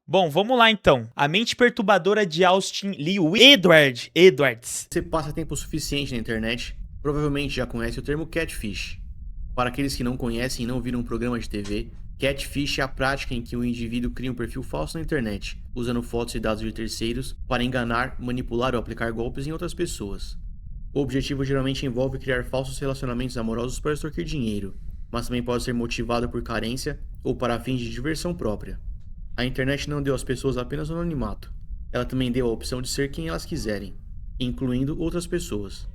Bom, vamos lá então. A mente perturbadora de Austin Lee Edwards. Você passa tempo suficiente na internet, provavelmente já conhece o termo catfish. Para aqueles que não conhecem e não viram um programa de TV, catfish é a prática em que um indivíduo cria um perfil falso na internet, usando fotos e dados de terceiros para enganar, manipular ou aplicar golpes em outras pessoas. O objetivo geralmente envolve criar falsos relacionamentos amorosos para extorquir dinheiro, mas também pode ser motivado por carência ou para fins de diversão própria. A internet não deu às pessoas apenas o anonimato, ela também deu a opção de ser quem elas quiserem, incluindo outras pessoas.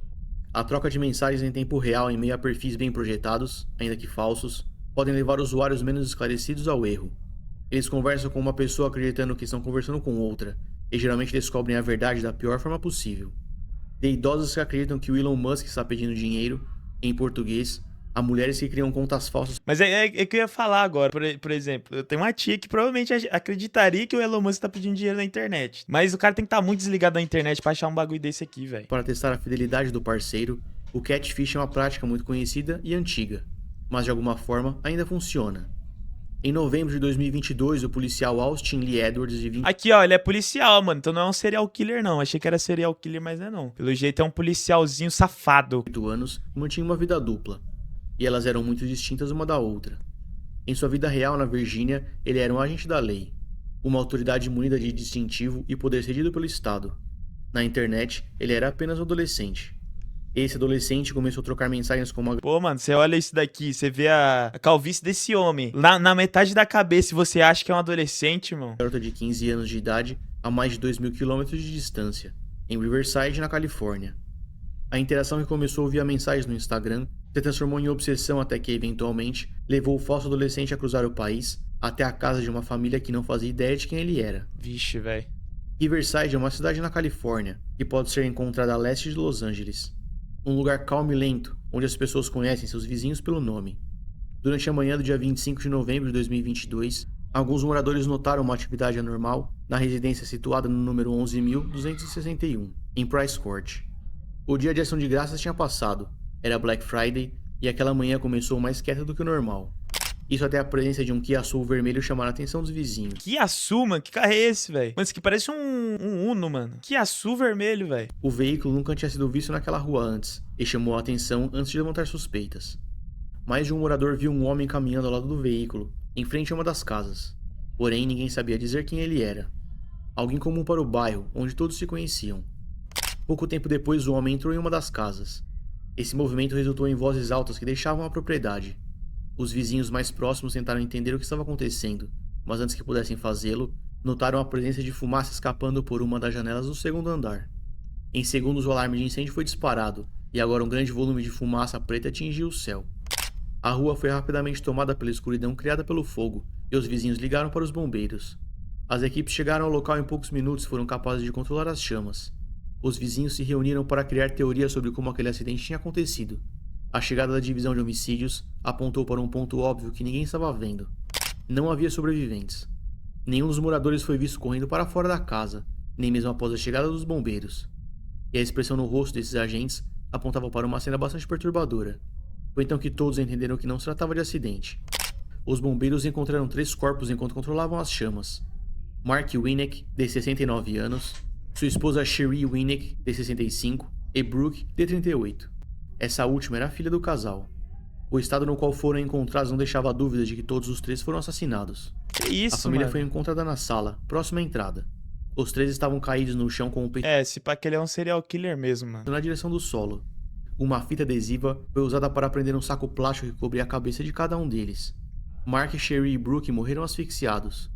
A troca de mensagens em tempo real em meio a perfis bem projetados, ainda que falsos, podem levar usuários menos esclarecidos ao erro. Eles conversam com uma pessoa acreditando que estão conversando com outra, e geralmente descobrem a verdade da pior forma possível. De idosos que acreditam que o Elon Musk está pedindo dinheiro, em português, a mulheres que criam contas falsas. Mas é que eu ia falar agora, por exemplo, eu tenho uma tia que provavelmente acreditaria que o Elon Musk tá pedindo dinheiro na internet. Mas o cara tem que estar muito desligado da internet pra achar um bagulho desse aqui, velho. Para testar a fidelidade do parceiro, o catfish é uma prática muito conhecida e antiga, mas de alguma forma ainda funciona. Em novembro de 2022, o policial Austin Lee Edwards, de 20 Aqui, ó, ele é policial, mano. Então não é um serial killer, não. Achei que era serial killer, mas não é não. Pelo jeito é um policialzinho safado. anos, mantinha uma vida dupla, e elas eram muito distintas uma da outra. Em sua vida real na Virgínia, ele era um agente da lei, uma autoridade munida de distintivo e poder cedido pelo Estado. Na internet, ele era apenas um adolescente. Esse adolescente começou a trocar mensagens com uma Pô, mano, você olha isso daqui, você vê a calvície desse homem. Na metade da cabeça, você acha que é um adolescente, irmão. garota de 15 anos de idade a mais de 2.000 quilômetros de distância, em Riverside, na Califórnia. A interação que começou via mensagens no Instagram se transformou em obsessão até que, eventualmente, levou o falso adolescente a cruzar o país até a casa de uma família que não fazia ideia de quem ele era. Vixe, velho. Riverside é uma cidade na Califórnia que pode ser encontrada a leste de Los Angeles. Um lugar calmo e lento, onde as pessoas conhecem seus vizinhos pelo nome. Durante a manhã do dia 25 de novembro de 2022, alguns moradores notaram uma atividade anormal na residência situada no número 11.261, em Price Court. O dia de ação de graças tinha passado, era Black Friday e aquela manhã começou mais quieta do que o normal. Isso até a presença de um Kia Soul vermelho chamar a atenção dos vizinhos. Kia Soul, mano, que carro é esse, velho? Mano, isso aqui parece um Uno, mano. Kia Soul vermelho, velho. O veículo nunca tinha sido visto naquela rua antes e chamou a atenção antes de levantar suspeitas. Mais de um morador viu um homem caminhando ao lado do veículo, em frente a uma das casas. Porém, ninguém sabia dizer quem ele era. Alguém comum para o bairro, onde todos se conheciam. Pouco tempo depois, o homem entrou em uma das casas. Esse movimento resultou em vozes altas que deixavam a propriedade. Os vizinhos mais próximos tentaram entender o que estava acontecendo, mas antes que pudessem fazê-lo, notaram a presença de fumaça escapando por uma das janelas do segundo andar. Em segundos, o alarme de incêndio foi disparado, e agora um grande volume de fumaça preta atingiu o céu. A rua foi rapidamente tomada pela escuridão criada pelo fogo, e os vizinhos ligaram para os bombeiros. As equipes chegaram ao local em poucos minutos e foram capazes de controlar as chamas. Os vizinhos se reuniram para criar teorias sobre como aquele acidente tinha acontecido. A chegada da divisão de homicídios apontou para um ponto óbvio que ninguém estava vendo. Não havia sobreviventes. Nenhum dos moradores foi visto correndo para fora da casa, nem mesmo após a chegada dos bombeiros. E a expressão no rosto desses agentes apontava para uma cena bastante perturbadora. Foi então que todos entenderam que não se tratava de acidente. Os bombeiros encontraram 3 corpos enquanto controlavam as chamas. Mark Winnick, de 69 anos, sua esposa Sheree Winnick, de 65, e Brooke, de 38. Essa última era a filha do casal. O estado no qual foram encontrados não deixava dúvidas de que todos os 3 foram assassinados. Que isso, A família mano? foi encontrada na sala, próxima à entrada. Os 3 estavam caídos no chão com o peito É, se pá que ele é um serial killer mesmo, mano. na direção do solo. Uma fita adesiva foi usada para prender um saco plástico que cobria a cabeça de cada um deles. Mark, Sheree e Brooke morreram asfixiados.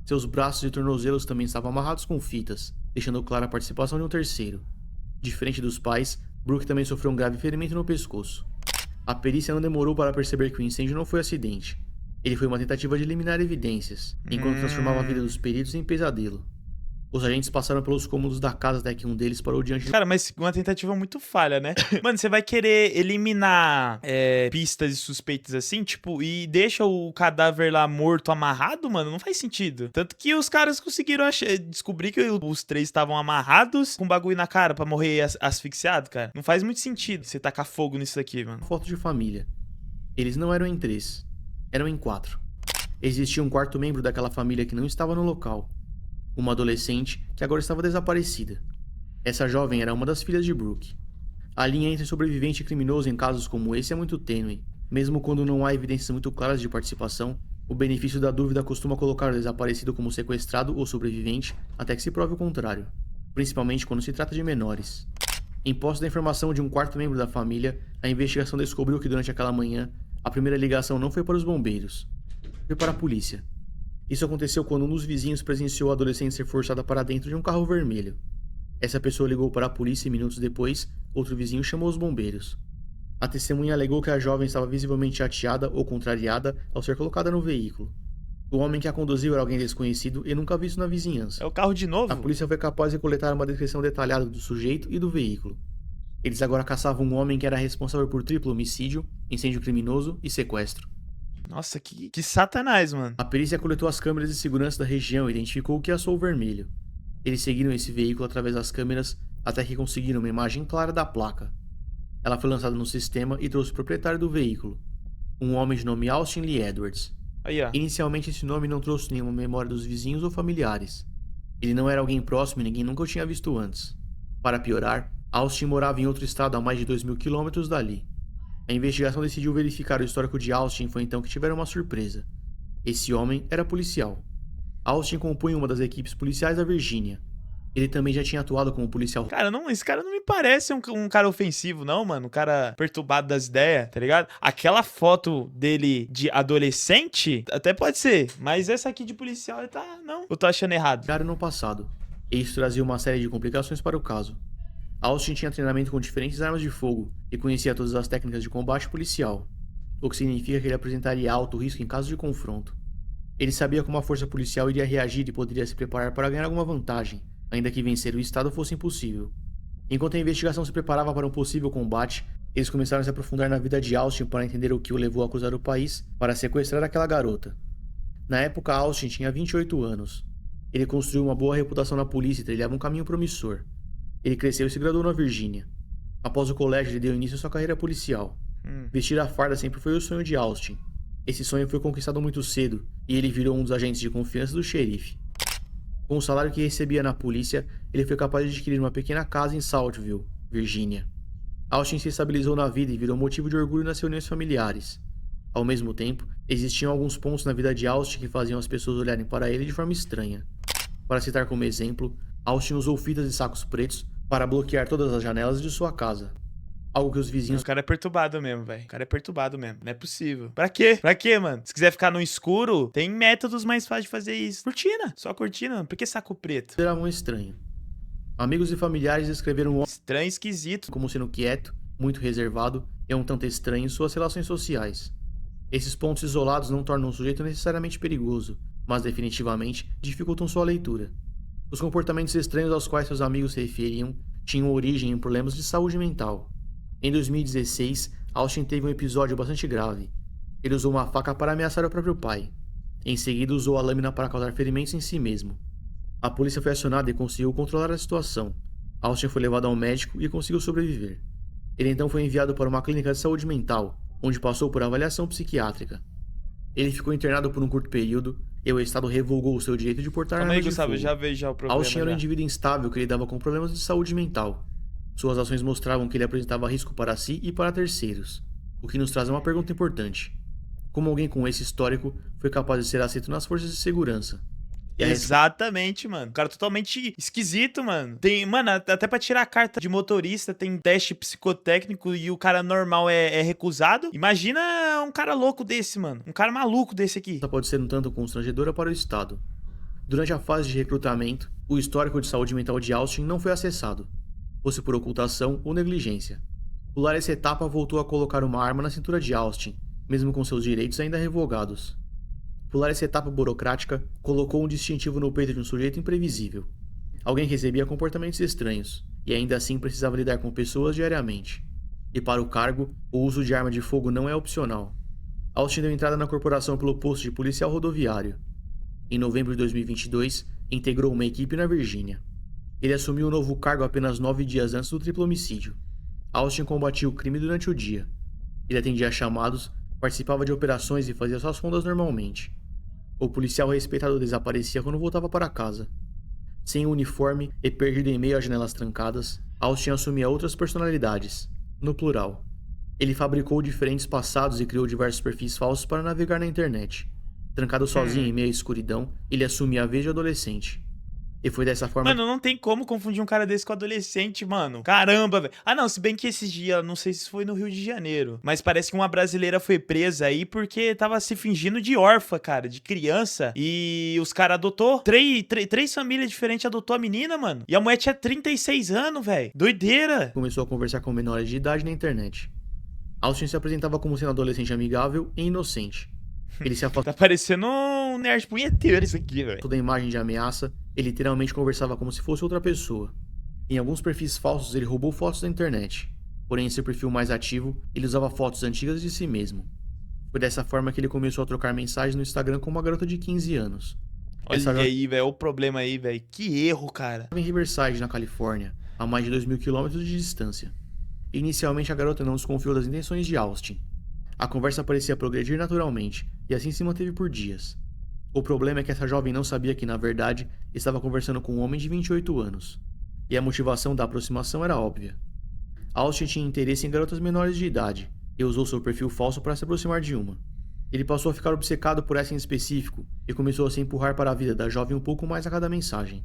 Seus braços e tornozelos também estavam amarrados com fitas, deixando clara a participação de um terceiro. Diferente dos pais, Brooke também sofreu um grave ferimento no pescoço. A perícia não demorou para perceber que o incêndio não foi acidente. Ele foi uma tentativa de eliminar evidências, enquanto transformava a vida dos peritos em pesadelo. Os agentes passaram pelos cômodos da casa até que um deles parou diante de Cara, mas uma tentativa muito falha, né? Mano, você vai querer eliminar pistas e suspeitas assim, tipo, e deixa o cadáver lá morto, amarrado, mano? Não faz sentido. Tanto que os caras conseguiram descobrir que os 3 estavam amarrados com bagulho na cara pra morrer asfixiado, cara. Não faz muito sentido você tacar fogo nisso aqui, mano. foto de família. Eles não eram em 3, eram em 4. Existia um quarto membro daquela família que não estava no local, uma adolescente que agora estava desaparecida. Essa jovem era uma das filhas de Brooke. A linha entre sobrevivente e criminoso em casos como esse é muito tênue. Mesmo quando não há evidências muito claras de participação, o benefício da dúvida costuma colocar o desaparecido como sequestrado ou sobrevivente até que se prove o contrário, principalmente quando se trata de menores. Em posse da informação de um quarto membro da família, a investigação descobriu que durante aquela manhã, a primeira ligação não foi para os bombeiros, foi para a polícia. Isso aconteceu quando um dos vizinhos presenciou a adolescente ser forçada para dentro de um carro vermelho. Essa pessoa ligou para a polícia e minutos depois, outro vizinho chamou os bombeiros. A testemunha alegou que a jovem estava visivelmente chateada ou contrariada ao ser colocada no veículo. O homem que a conduziu era alguém desconhecido e nunca visto na vizinhança. É o carro de novo? A polícia foi capaz de coletar uma descrição detalhada do sujeito e do veículo. Eles agora caçavam um homem que era responsável por triplo homicídio, incêndio criminoso e sequestro. Nossa, que satanás, mano. A perícia coletou as câmeras de segurança da região e identificou o que assou o vermelho. Eles seguiram esse veículo através das câmeras até que conseguiram uma imagem clara da placa. Ela foi lançada no sistema e trouxe o proprietário do veículo, um homem de nome Austin Lee Edwards. Aí, ó. Inicialmente esse nome não trouxe nenhuma memória dos vizinhos ou familiares. Ele não era alguém próximo e ninguém nunca o tinha visto antes. Para piorar, Austin morava em outro estado a mais de 2.000 quilômetros dali. A investigação decidiu verificar o histórico de Austin e foi então que tiveram uma surpresa. Esse homem era policial. Austin compunha uma das equipes policiais da Virgínia. Ele também já tinha atuado como policial. Cara, esse cara não me parece um cara ofensivo, não, mano. Um cara perturbado das ideias, tá ligado? Aquela foto dele de adolescente, até pode ser. Mas essa aqui de policial, ele tá... Não, eu tô achando errado. No passado. E isso trazia uma série de complicações para o caso. Austin tinha treinamento com diferentes armas de fogo e conhecia todas as técnicas de combate policial, o que significa que ele apresentaria alto risco em caso de confronto. Ele sabia como a força policial iria reagir e poderia se preparar para ganhar alguma vantagem, ainda que vencer o estado fosse impossível. Enquanto a investigação se preparava para um possível combate, eles começaram a se aprofundar na vida de Austin para entender o que o levou a cruzar o país para sequestrar aquela garota. Na época, Austin tinha 28 anos. Ele construiu uma boa reputação na polícia e trilhava um caminho promissor. Ele cresceu e se graduou na Virgínia. Após o colégio, ele deu início à sua carreira policial. Vestir a farda sempre foi o sonho de Austin. Esse sonho foi conquistado muito cedo e ele virou um dos agentes de confiança do xerife. Com o salário que recebia na polícia, ele foi capaz de adquirir uma pequena casa em Saltville, Virgínia. Austin se estabilizou na vida e virou motivo de orgulho nas reuniões familiares. Ao mesmo tempo, existiam alguns pontos na vida de Austin que faziam as pessoas olharem para ele de forma estranha. Para citar como exemplo, Austin usou fitas e sacos pretos para bloquear todas as janelas de sua casa. Algo que os vizinhos... O cara é perturbado mesmo, velho. O cara é perturbado mesmo. Não é possível. Pra quê? Pra quê, mano? Se quiser ficar no escuro, tem métodos mais fáceis de fazer isso. Cortina. Só cortina. Por que saco preto? consideravam estranho. Amigos e familiares descreveram o Estranho, esquisito. como sendo quieto, muito reservado e um tanto estranho em suas relações sociais. Esses pontos isolados não tornam o sujeito necessariamente perigoso, mas definitivamente dificultam sua leitura. Os comportamentos estranhos aos quais seus amigos se referiam tinham origem em problemas de saúde mental. Em 2016, Austin teve um episódio bastante grave. Ele usou uma faca para ameaçar o próprio pai. Em seguida, usou a lâmina para causar ferimentos em si mesmo. A polícia foi acionada e conseguiu controlar a situação. Austin foi levado ao médico e conseguiu sobreviver. Ele então foi enviado para uma clínica de saúde mental, onde passou por avaliação psiquiátrica. Ele ficou internado por um curto período e o Estado revogou o seu direito de portar Calma aí, armas de Gustavo, fogo. já vejo já o problema. Austin era um já. indivíduo instável que lidava com problemas de saúde mental. Suas ações mostravam que ele apresentava risco para si e para terceiros, o que nos traz uma pergunta importante. Como alguém com esse histórico foi capaz de ser aceito nas forças de segurança? E a Exatamente, mano. O cara totalmente esquisito, mano. Tem, mano, até pra tirar a carta de motorista tem teste psicotécnico e o cara normal é recusado. Imagina um cara louco desse, mano. Um cara maluco desse aqui. resposta pode ser um tanto constrangedora para o Estado. Durante a fase de recrutamento, o histórico de saúde mental de Austin não foi acessado, fosse por ocultação ou negligência. Pular essa etapa voltou a colocar uma arma na cintura de Austin, mesmo com seus direitos ainda revogados. Pular essa etapa burocrática colocou um distintivo no peito de um sujeito imprevisível. Alguém que recebia comportamentos estranhos, e ainda assim precisava lidar com pessoas diariamente. E para o cargo, o uso de arma de fogo não é opcional. Austin deu entrada na corporação pelo posto de policial rodoviário. Em novembro de 2022, integrou uma equipe na Virgínia. Ele assumiu o novo cargo apenas 9 dias antes do triplo homicídio. Austin combatia o crime durante o dia. Ele atendia a chamados, participava de operações e fazia suas rondas normalmente. O policial respeitado desaparecia quando voltava para casa. Sem uniforme e perdido em meio a janelas trancadas, Austin assumia outras personalidades, no plural. Ele fabricou diferentes passados e criou diversos perfis falsos para navegar na internet. Trancado sozinho em meio à escuridão, ele assumia a vez de adolescente. E foi dessa forma... Mano, não tem como confundir um cara desse com adolescente, mano. Caramba, velho. Ah, não, se bem que esses dias, não sei se foi no Rio de Janeiro, mas parece que uma brasileira foi presa aí porque tava se fingindo de órfã, cara, de criança. E os caras adotou. Três famílias diferentes adotou a menina, mano. E a mulher tinha 36 anos, velho. Doideira. Começou a conversar com menores de idade na internet. Austin se apresentava como sendo adolescente amigável e inocente. Ele se afastou Tá parecendo um nerd punheteiro isso aqui, velho. da imagem de ameaça e literalmente conversava como se fosse outra pessoa. Em alguns perfis falsos ele roubou fotos da internet. Porém, em seu perfil mais ativo, ele usava fotos antigas de si mesmo. Foi dessa forma que ele começou a trocar mensagens no Instagram com uma garota de 15 anos. Olha aí, velho, o problema aí, velho. Que erro, cara. Em Riverside, na Califórnia, a mais de 2.000 quilômetros de distância. Inicialmente, a garota não desconfiou das intenções de Austin. A conversa parecia progredir naturalmente, e assim se manteve por dias. O problema é que essa jovem não sabia que, na verdade, estava conversando com um homem de 28 anos. E a motivação da aproximação era óbvia. Austin tinha interesse em garotas menores de idade, e usou seu perfil falso para se aproximar de uma. Ele passou a ficar obcecado por essa em específico, e começou a se empurrar para a vida da jovem um pouco mais a cada mensagem.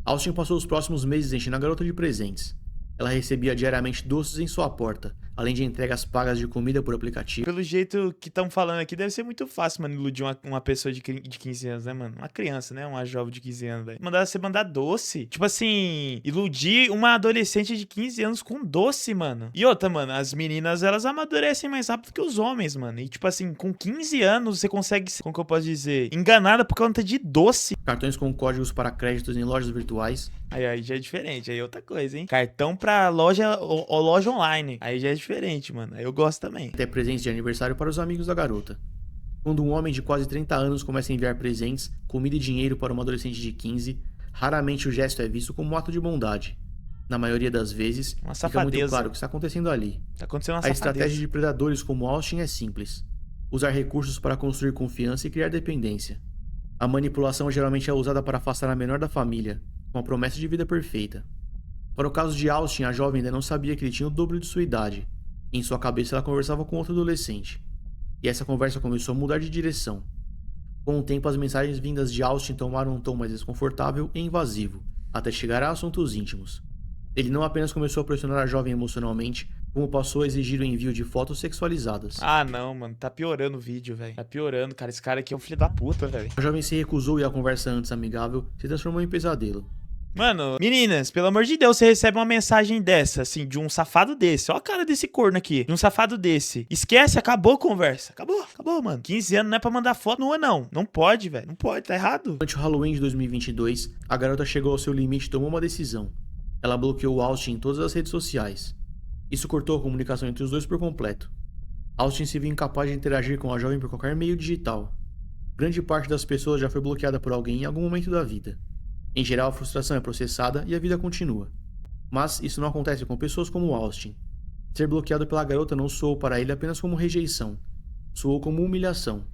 Austin passou os próximos meses enchendo a garota de presentes. Ela recebia diariamente doces em sua porta, além de entregas pagas de comida por aplicativo. Pelo jeito que estão falando aqui, deve ser muito fácil, mano, iludir uma pessoa de 15 anos, né, mano? Uma criança, né? Uma jovem de 15 anos, velho. Você mandar doce. Tipo assim, iludir uma adolescente de 15 anos com doce, mano. E outra, mano, as meninas, elas amadurecem mais rápido que os homens, mano. E tipo assim, com 15 anos, você consegue, como que eu posso dizer, enganada por conta de doce. Cartões com códigos para créditos em lojas virtuais. Aí já é diferente, aí é outra coisa, hein? Cartão pra loja online. Aí já é diferente, mano. Aí eu gosto também. Até presentes de aniversário para os amigos da garota. Quando um homem de quase 30 anos começa a enviar presentes, comida e dinheiro para uma adolescente de 15, raramente o gesto é visto como um ato de bondade. Na maioria das vezes, Uma fica safadeza. muito claro o que está acontecendo ali. Tá acontecendo uma A safadeza. estratégia de predadores como Austin é simples. Usar recursos para construir confiança e criar dependência. A manipulação geralmente é usada para afastar a menor da família, com a promessa de vida perfeita. Para o caso de Austin, a jovem ainda não sabia que ele tinha o dobro de sua idade. Em sua cabeça, ela conversava com outro adolescente. E essa conversa começou a mudar de direção. Com o tempo, as mensagens vindas de Austin tomaram um tom mais desconfortável e invasivo, até chegar a assuntos íntimos. Ele não apenas começou a pressionar a jovem emocionalmente, como passou a exigir o envio de fotos sexualizadas. Ah, não, mano. Tá piorando o vídeo, velho. Tá piorando, cara. Esse cara aqui é um filho da puta, velho. A jovem se recusou e a conversa antes amigável se transformou em pesadelo. Mano, meninas, pelo amor de Deus, você recebe uma mensagem dessa, assim, de um safado desse. Ó a cara desse corno aqui, de um safado desse. Esquece, acabou a conversa. Acabou, mano. 15 anos não é pra mandar foto nua, não. Não pode, velho. Não pode, tá errado. Durante o Halloween de 2022, a garota chegou ao seu limite e tomou uma decisão. Ela bloqueou Austin em todas as redes sociais. Isso cortou a comunicação entre os dois por completo. Austin se viu incapaz de interagir com a jovem por qualquer meio digital. Grande parte das pessoas já foi bloqueada por alguém em algum momento da vida. Em geral, a frustração é processada e a vida continua. Mas isso não acontece com pessoas como Austin. Ser bloqueado pela garota não soou para ele apenas como rejeição. Soou como humilhação.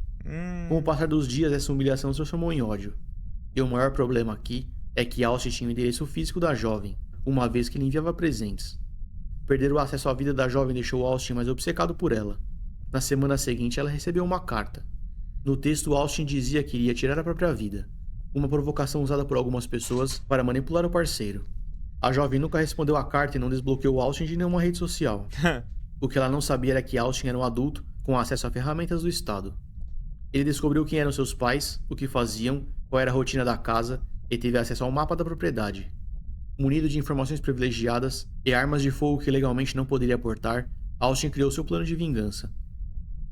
Com o passar dos dias, essa humilhação se transformou em ódio. E o maior problema aqui é que Austin tinha o endereço físico da jovem, uma vez que lhe enviava presentes. Perder o acesso à vida da jovem deixou Austin mais obcecado por ela. Na semana seguinte, ela recebeu uma carta. No texto, Austin dizia que iria tirar a própria vida. Uma provocação usada por algumas pessoas para manipular o parceiro. A jovem nunca respondeu à carta e não desbloqueou Austin de nenhuma rede social. O que ela não sabia era que Austin era um adulto com acesso a ferramentas do Estado. Ele descobriu quem eram seus pais, o que faziam, qual era a rotina da casa e teve acesso ao mapa da propriedade. Munido de informações privilegiadas e armas de fogo que legalmente não poderia portar, Austin criou seu plano de vingança.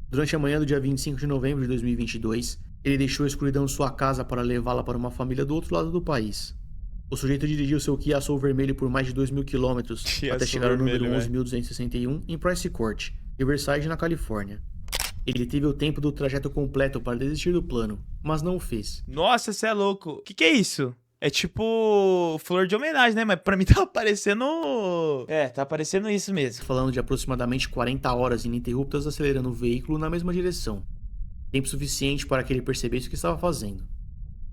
Durante a manhã do dia 25 de novembro de 2022, ele deixou a escuridão de sua casa para levá-la para uma família do outro lado do país. O sujeito dirigiu seu Kia Soul vermelho por mais de 2.000 quilômetros até chegar ao número 11.261 em Price Court, Riverside, na Califórnia. Ele teve o tempo do trajeto completo para desistir do plano, mas não o fez. Nossa, você é louco. O que é isso? É tipo flor de homenagem, né? Mas pra mim tá aparecendo... tá aparecendo isso mesmo. Falando de aproximadamente 40 horas ininterruptas acelerando o veículo na mesma direção. Tempo suficiente para que ele percebesse o que estava fazendo.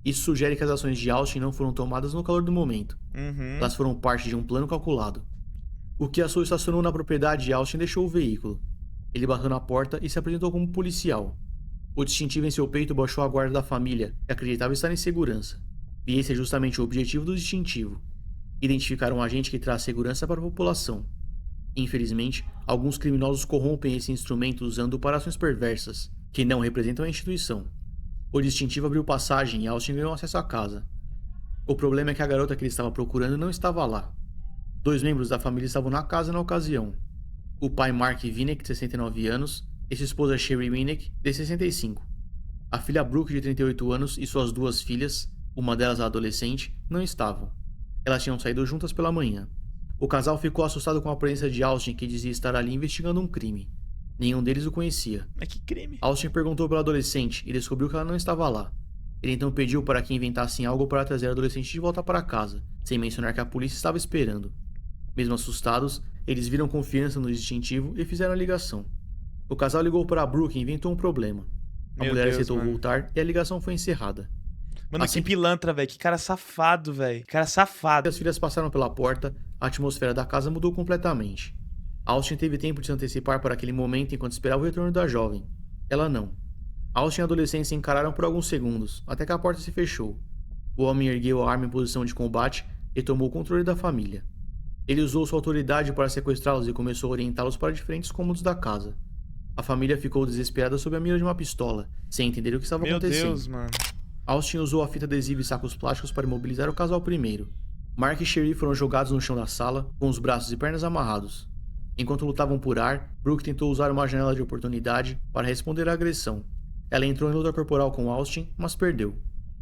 Isso sugere que as ações de Austin não foram tomadas no calor do momento. Uhum. Elas foram parte de um plano calculado. O Kiasu estacionou na propriedade de Austin e deixou o veículo. Ele bateu na porta e se apresentou como policial. O distintivo em seu peito baixou a guarda da família, que acreditava estar em segurança. E esse é justamente o objetivo do distintivo: identificar um agente que traz segurança para a população. Infelizmente, alguns criminosos corrompem esse instrumento usando-o para ações perversas, que não representam a instituição. O distintivo abriu passagem e Austin ganhou acesso à casa. O problema é que a garota que ele estava procurando não estava lá. 2 membros da família estavam na casa na ocasião. O pai Mark Winnick, de 69 anos, e sua esposa Sherry Winnick, de 65. A filha Brooke, de 38 anos, e suas 2 filhas, uma delas adolescente, não estavam. Elas tinham saído juntas pela manhã. O casal ficou assustado com a presença de Austin, que dizia estar ali investigando um crime. Nenhum deles o conhecia. Mas que crime? Austin perguntou pela adolescente e descobriu que ela não estava lá. Ele então pediu para que inventassem algo para trazer a adolescente de volta para casa, sem mencionar que a polícia estava esperando. Mesmo assustados, eles viram confiança no distintivo e fizeram a ligação. O casal ligou para Brooke e inventou um problema. A mulher aceitou voltar e a ligação foi encerrada. Mano, que pilantra, velho. Que cara safado, velho. Cara safado. As filhas passaram pela porta, a atmosfera da casa mudou completamente. Austin teve tempo de se antecipar para aquele momento enquanto esperava o retorno da jovem. Ela não. Austin e a adolescente se encararam por alguns segundos, até que a porta se fechou. O homem ergueu a arma em posição de combate e tomou o controle da família. Ele usou sua autoridade para sequestrá-los e começou a orientá-los para diferentes cômodos da casa. A família ficou desesperada sob a mira de uma pistola, sem entender o que estava acontecendo. Meu Deus, mano. Austin usou a fita adesiva e sacos plásticos para imobilizar o casal primeiro. Mark e Sherry foram jogados no chão da sala, com os braços e pernas amarrados. Enquanto lutavam por ar, Brooke tentou usar uma janela de oportunidade para responder à agressão. Ela entrou em luta corporal com Austin, mas perdeu.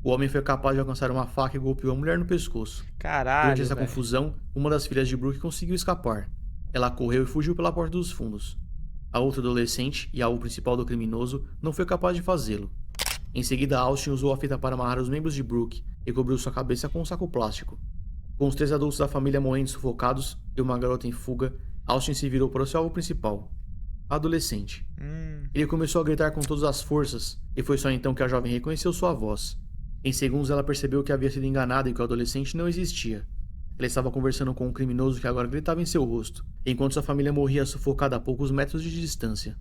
O homem foi capaz de alcançar uma faca e golpeou a mulher no pescoço. Caralho, durante essa confusão, uma das filhas de Brooke conseguiu escapar. Ela correu e fugiu pela porta dos fundos. A outra adolescente, e alvo principal do criminoso, não foi capaz de fazê-lo. Em seguida, Austin usou a fita para amarrar os membros de Brooke e cobriu sua cabeça com um saco plástico. Com os 3 adultos da família morrendo sufocados e uma garota em fuga, Austin se virou para o seu alvo principal, a adolescente. Ele começou a gritar com todas as forças, e foi só então que a jovem reconheceu sua voz. Em segundos, ela percebeu que havia sido enganada e que o adolescente não existia. Ela estava conversando com um criminoso que agora gritava em seu rosto, enquanto sua família morria sufocada a poucos metros de distância.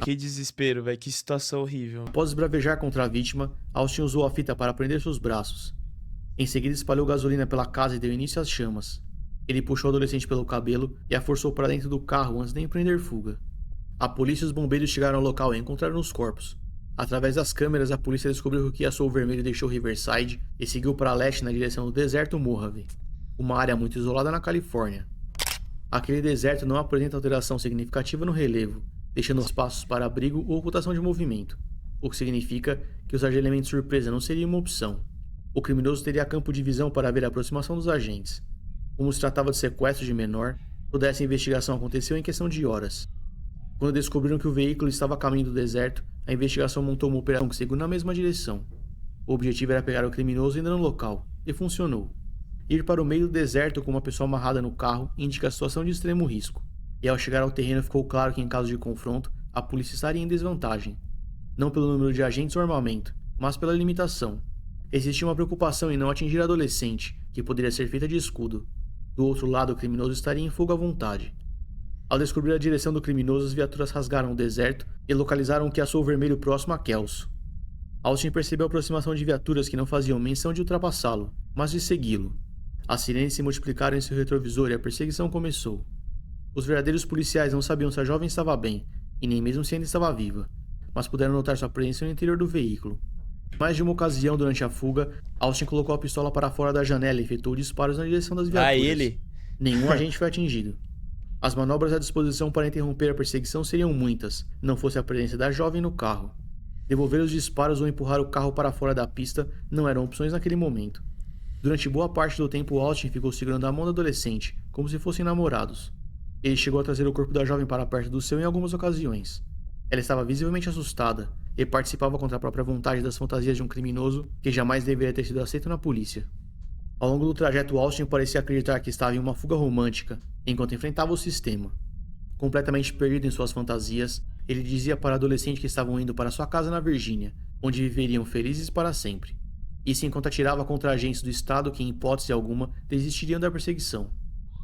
Que desespero, velho. Que situação horrível. Após esbravejar contra a vítima, Austin usou a fita para prender seus braços. Em seguida, espalhou gasolina pela casa e deu início às chamas. Ele puxou o adolescente pelo cabelo e a forçou para dentro do carro antes de empreender fuga. A polícia e os bombeiros chegaram ao local e encontraram os corpos. Através das câmeras, a polícia descobriu que o Kia Soul vermelho deixou Riverside e seguiu para leste na direção do deserto Mojave, uma área muito isolada na Califórnia. Aquele deserto não apresenta alteração significativa no relevo, deixando espaços para abrigo ou ocultação de movimento, o que significa que usar de elementos surpresa não seria uma opção. O criminoso teria campo de visão para ver a aproximação dos agentes. Como se tratava de sequestro de menor, toda essa investigação aconteceu em questão de horas. Quando descobriram que o veículo estava a caminho do deserto, a investigação montou uma operação que seguiu na mesma direção. O objetivo era pegar o criminoso ainda no local, e funcionou. Ir para o meio do deserto com uma pessoa amarrada no carro indica a situação de extremo risco, e ao chegar ao terreno ficou claro que em caso de confronto, a polícia estaria em desvantagem. Não pelo número de agentes ou armamento, mas pela limitação. Existia uma preocupação em não atingir a adolescente, que poderia ser feita de escudo. Do outro lado, o criminoso estaria em fuga à vontade. Ao descobrir a direção do criminoso, as viaturas rasgaram o deserto e localizaram o Kia Soul vermelho próximo a Kelso. Austin percebeu a aproximação de viaturas que não faziam menção de ultrapassá-lo, mas de segui-lo. As sirenes se multiplicaram em seu retrovisor e a perseguição começou. Os verdadeiros policiais não sabiam se a jovem estava bem, e nem mesmo se ainda estava viva, mas puderam notar sua presença no interior do veículo. Em mais de uma ocasião durante a fuga, Austin colocou a pistola para fora da janela e efetuou disparos na direção das viaturas. Ele? Nenhum agente foi atingido. As manobras à disposição para interromper a perseguição seriam muitas, não fosse a presença da jovem no carro. Devolver os disparos ou empurrar o carro para fora da pista não eram opções naquele momento. Durante boa parte do tempo, Austin ficou segurando a mão da adolescente, como se fossem namorados. Ele chegou a trazer o corpo da jovem para perto do seu em algumas ocasiões. Ela estava visivelmente assustada e participava contra a própria vontade das fantasias de um criminoso que jamais deveria ter sido aceito na polícia. Ao longo do trajeto, Austin parecia acreditar que estava em uma fuga romântica, enquanto enfrentava o sistema. Completamente perdido em suas fantasias, ele dizia para a adolescente que estavam indo para sua casa na Virgínia, onde viveriam felizes para sempre. Isso enquanto atirava contra agentes do Estado que, em hipótese alguma, desistiriam da perseguição.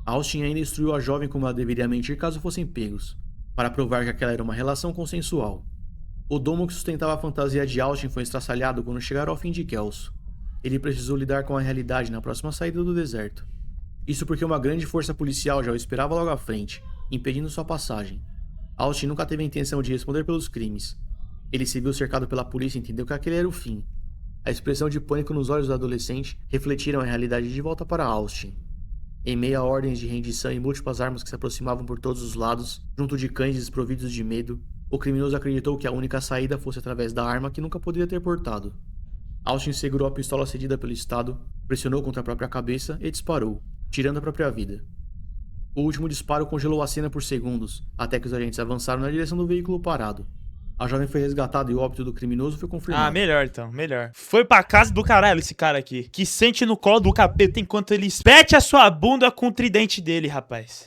Austin ainda instruiu a jovem como ela deveria mentir caso fossem pegos, para provar que aquela era uma relação consensual. O domo que sustentava a fantasia de Austin foi estraçalhado quando chegaram ao fim de Kelso. Ele precisou lidar com a realidade na próxima saída do deserto. Isso porque uma grande força policial já o esperava logo à frente, impedindo sua passagem. Austin nunca teve a intenção de responder pelos crimes. Ele se viu cercado pela polícia e entendeu que aquele era o fim. A expressão de pânico nos olhos do adolescente refletiram a realidade de volta para Austin. Em meio a ordens de rendição e múltiplas armas que se aproximavam por todos os lados, junto de cães desprovidos de medo, o criminoso acreditou que a única saída fosse através da arma que nunca poderia ter portado. Austin segurou a pistola cedida pelo Estado, pressionou contra a própria cabeça e disparou, tirando a própria vida. O último disparo congelou a cena por segundos, até que os agentes avançaram na direção do veículo parado. A jovem foi resgatada e o óbito do criminoso foi confirmado. Ah, melhor então, melhor. Foi pra casa do caralho esse cara aqui, que sente no colo do capeta enquanto ele espete a sua bunda com o tridente dele, rapaz.